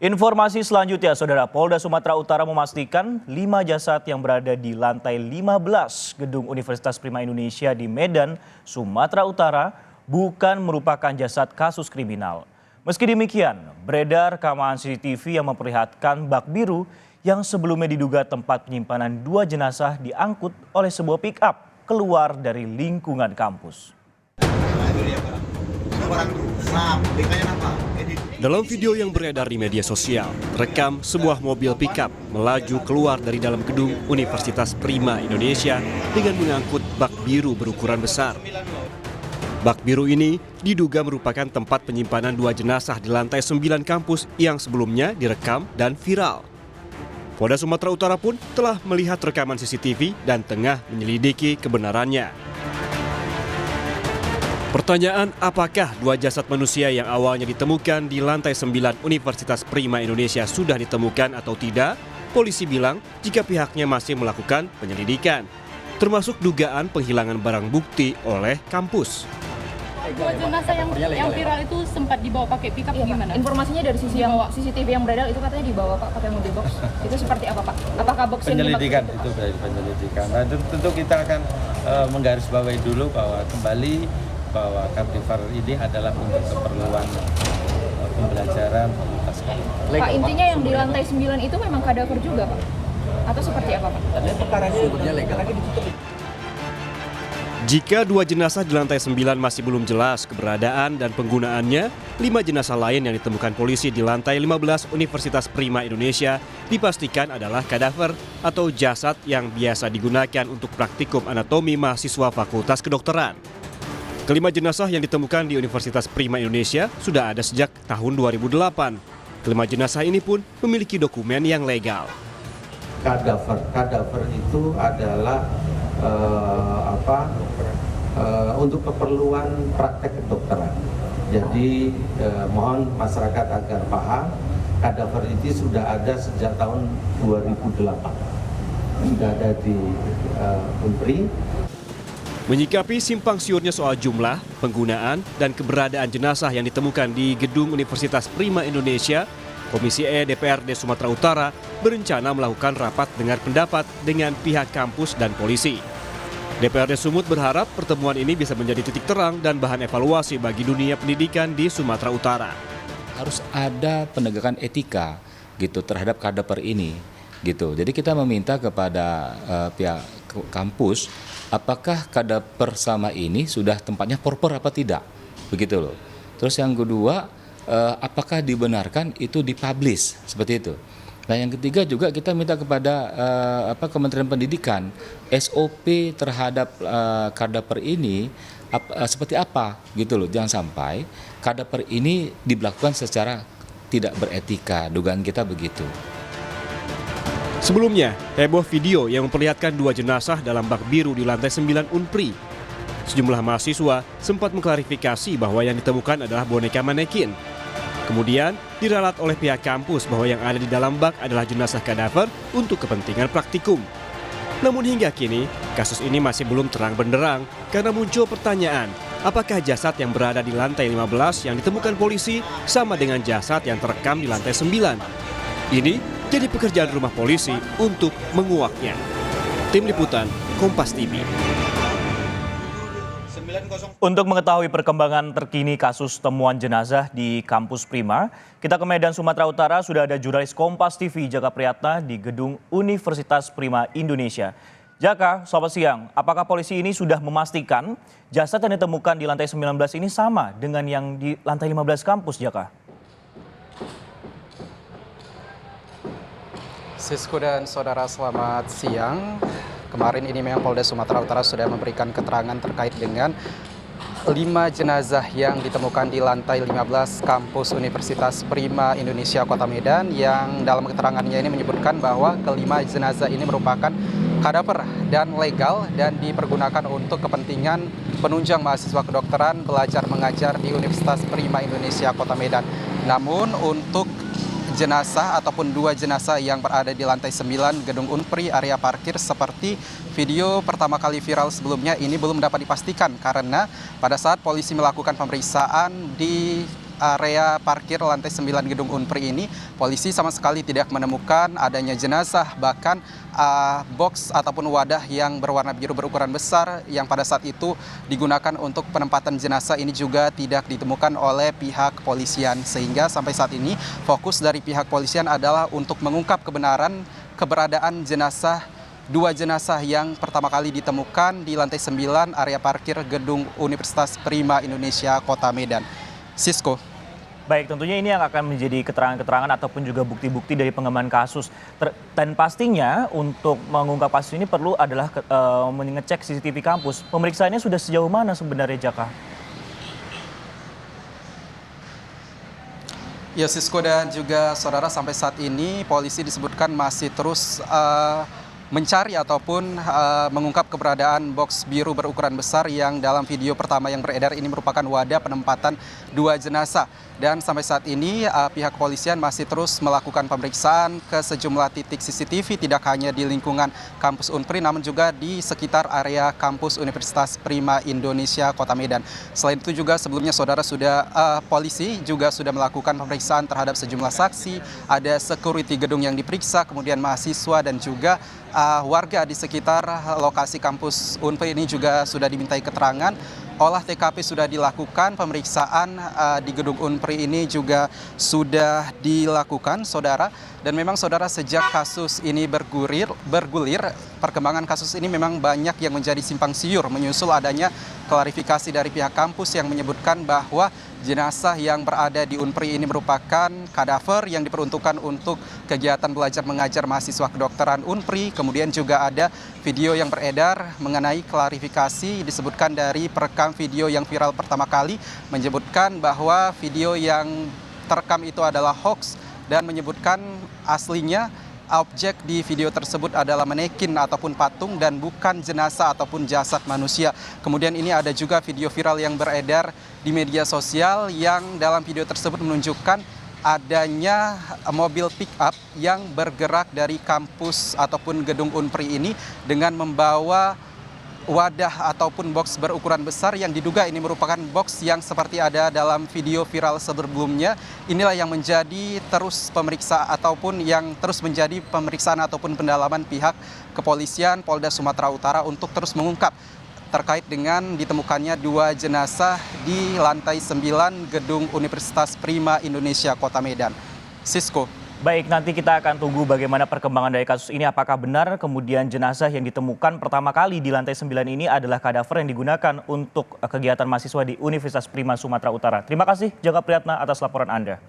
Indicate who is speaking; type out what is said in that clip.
Speaker 1: Informasi selanjutnya, Saudara, Polda Sumatera Utara memastikan 5 jasad yang berada di lantai 15 Gedung Universitas Prima Indonesia di Medan, Sumatera Utara bukan merupakan jasad kasus kriminal. Meski demikian, beredar rekaman CCTV yang memperlihatkan bak biru yang sebelumnya diduga tempat penyimpanan 2 jenazah diangkut oleh sebuah pick-up keluar dari lingkungan kampus.
Speaker 2: Dalam video yang beredar di media sosial, rekam sebuah mobil pickup melaju keluar dari dalam gedung Universitas Prima Indonesia dengan mengangkut bak biru berukuran besar. Bak biru ini diduga merupakan tempat penyimpanan 2 jenazah di lantai 9 kampus yang sebelumnya direkam dan viral. Polda Sumatera Utara pun telah melihat rekaman CCTV dan tengah menyelidiki kebenarannya. Pertanyaan apakah 2 jasad manusia yang awalnya ditemukan di lantai 9 Universitas Prima Indonesia sudah ditemukan atau tidak, polisi bilang jika pihaknya masih melakukan penyelidikan, termasuk dugaan penghilangan barang bukti oleh kampus.
Speaker 3: 2 jenazah yang viral itu sempat dibawa pakai pickup gimana?
Speaker 4: Informasinya dari CCTV yang beredar itu katanya dibawa Pak pakai mobil box. Itu seperti apa Pak? Apakah box ini
Speaker 5: penyelidikan itu dari penyelidikan. Nah, tentu kita akan menggarisbawahi dulu bahwa Kardifer ini adalah untuk keperluan pembelajaran fakultas.
Speaker 4: Pak, intinya yang di lantai 9 itu memang kadaver juga Pak? Atau seperti apa Pak?
Speaker 2: Jika 2 jenazah di lantai 9 masih belum jelas keberadaan dan penggunaannya, 5 jenazah lain yang ditemukan polisi di lantai 15 Universitas Prima Indonesia dipastikan adalah kadaver atau jasad yang biasa digunakan untuk praktikum anatomi mahasiswa Fakultas Kedokteran. Kelima jenazah yang ditemukan di Universitas Prima Indonesia sudah ada sejak tahun 2008. Kelima jenazah ini pun memiliki dokumen yang legal.
Speaker 6: Kadaver itu adalah untuk keperluan praktek kedokteran. Jadi mohon masyarakat agar paham, kadaver itu sudah ada sejak tahun 2008. Sudah ada di Unpri.
Speaker 2: Menyikapi simpang siurnya soal jumlah, penggunaan, dan keberadaan jenazah yang ditemukan di gedung Universitas Prima Indonesia, Komisi E DPRD Sumatera Utara berencana melakukan rapat dengar pendapat dengan pihak kampus dan polisi. DPRD Sumut berharap pertemuan ini bisa menjadi titik terang dan bahan evaluasi bagi dunia pendidikan di Sumatera Utara.
Speaker 7: Harus ada penegakan etika gitu terhadap kadaver ini gitu. Jadi kita meminta kepada pihak kampus apakah kadaver sama ini sudah tempatnya proper apa tidak, begitu loh. Terus yang kedua, apakah dibenarkan itu dipublish seperti itu. Nah yang ketiga juga kita minta kepada Kementerian Pendidikan SOP terhadap kadaver ini seperti apa gitu loh. Jangan sampai kadaver ini dilakukan secara tidak beretika, dugaan kita begitu.
Speaker 2: Sebelumnya, heboh video yang memperlihatkan 2 jenazah dalam bak biru di lantai 9 Unpri. Sejumlah mahasiswa sempat mengklarifikasi bahwa yang ditemukan adalah boneka manekin. Kemudian, diralat oleh pihak kampus bahwa yang ada di dalam bak adalah jenazah kadaver untuk kepentingan praktikum. Namun hingga kini, kasus ini masih belum terang benderang karena muncul pertanyaan, apakah jasad yang berada di lantai 15 yang ditemukan polisi sama dengan jasad yang terekam di lantai 9? Ini jadi pekerjaan rumah polisi untuk menguaknya. Tim Liputan, Kompas TV.
Speaker 1: Untuk mengetahui perkembangan terkini kasus temuan jenazah di kampus Prima, kita ke Medan, Sumatera Utara. Sudah ada jurnalis Kompas TV Jaka Priyatna di gedung Universitas Prima Indonesia. Jaka, selamat siang. Apakah polisi ini sudah memastikan jasad yang ditemukan di lantai 19 ini sama dengan yang di lantai 15 kampus, Jaka?
Speaker 8: Sisku dan saudara, selamat siang. Kemarin ini memang Polda Sumatera Utara sudah memberikan keterangan terkait dengan 5 jenazah yang ditemukan di lantai 15 kampus Universitas Prima Indonesia Kota Medan, yang dalam keterangannya ini menyebutkan bahwa kelima jenazah ini merupakan kadaver dan legal dan dipergunakan untuk kepentingan penunjang mahasiswa kedokteran belajar mengajar di Universitas Prima Indonesia Kota Medan. Namun untuk jenazah ataupun 2 jenazah yang berada di lantai 9 gedung Unpri area parkir seperti video pertama kali viral sebelumnya ini belum dapat dipastikan karena pada saat polisi melakukan pemeriksaan di area parkir lantai 9 gedung Unpri ini, polisi sama sekali tidak menemukan adanya jenazah, bahkan box ataupun wadah yang berwarna biru berukuran besar yang pada saat itu digunakan untuk penempatan jenazah ini juga tidak ditemukan oleh pihak kepolisian. Sehingga sampai saat ini fokus dari pihak kepolisian adalah untuk mengungkap keberadaan dua jenazah yang pertama kali ditemukan di lantai 9 area parkir gedung Universitas Prima Indonesia Kota Medan. Sisko.
Speaker 1: Baik, tentunya ini yang akan menjadi keterangan-keterangan ataupun juga bukti-bukti dari pengembangan kasus. Dan pastinya untuk mengungkap kasus ini perlu adalah mengecek CCTV kampus. Pemeriksaannya sudah sejauh mana sebenarnya, Jaka?
Speaker 8: Ya, Sisko dan juga saudara, sampai saat ini polisi disebutkan masih terus mencari ataupun mengungkap keberadaan box biru berukuran besar yang dalam video pertama yang beredar ini merupakan wadah penempatan dua jenazah. Dan sampai saat ini pihak kepolisian masih terus melakukan pemeriksaan ke sejumlah titik CCTV, tidak hanya di lingkungan kampus Unpri namun juga di sekitar area kampus Universitas Prima Indonesia Kota Medan. Selain itu juga sebelumnya saudara polisi juga sudah melakukan pemeriksaan terhadap sejumlah saksi, ada security gedung yang diperiksa, kemudian mahasiswa dan juga warga di sekitar lokasi kampus Unpri ini juga sudah dimintai keterangan. Olah TKP sudah dilakukan, pemeriksaan di gedung Unpri ini juga sudah dilakukan, saudara. Dan memang saudara, sejak kasus ini bergulir, perkembangan kasus ini memang banyak yang menjadi simpang siur menyusul adanya klarifikasi dari pihak kampus yang menyebutkan bahwa jenazah yang berada di Unpri ini merupakan kadaver yang diperuntukkan untuk kegiatan belajar mengajar mahasiswa kedokteran Unpri. Kemudian juga ada video yang beredar mengenai klarifikasi, disebutkan dari perekam video yang viral pertama kali, menyebutkan bahwa video yang terekam itu adalah hoax dan menyebutkan aslinya objek di video tersebut adalah manekin ataupun patung dan bukan jenazah ataupun jasad manusia. Kemudian ini ada juga video viral yang beredar di media sosial yang dalam video tersebut menunjukkan adanya mobil pick up yang bergerak dari kampus ataupun gedung Unpri ini dengan membawa wadah ataupun box berukuran besar yang diduga ini merupakan box yang seperti ada dalam video viral sebelumnya. Inilah yang menjadi terus menjadi pemeriksaan ataupun pendalaman pihak kepolisian Polda Sumatera Utara untuk terus mengungkap terkait dengan ditemukannya dua jenazah di lantai 9 gedung Universitas Prima Indonesia Kota Medan. Sisko.
Speaker 1: Baik, nanti kita akan tunggu bagaimana perkembangan dari kasus ini. Apakah benar kemudian jenazah yang ditemukan pertama kali di lantai 9 ini adalah kadaver yang digunakan untuk kegiatan mahasiswa di Universitas Prima Sumatera Utara. Terima kasih Jaka Priyatna atas laporan Anda.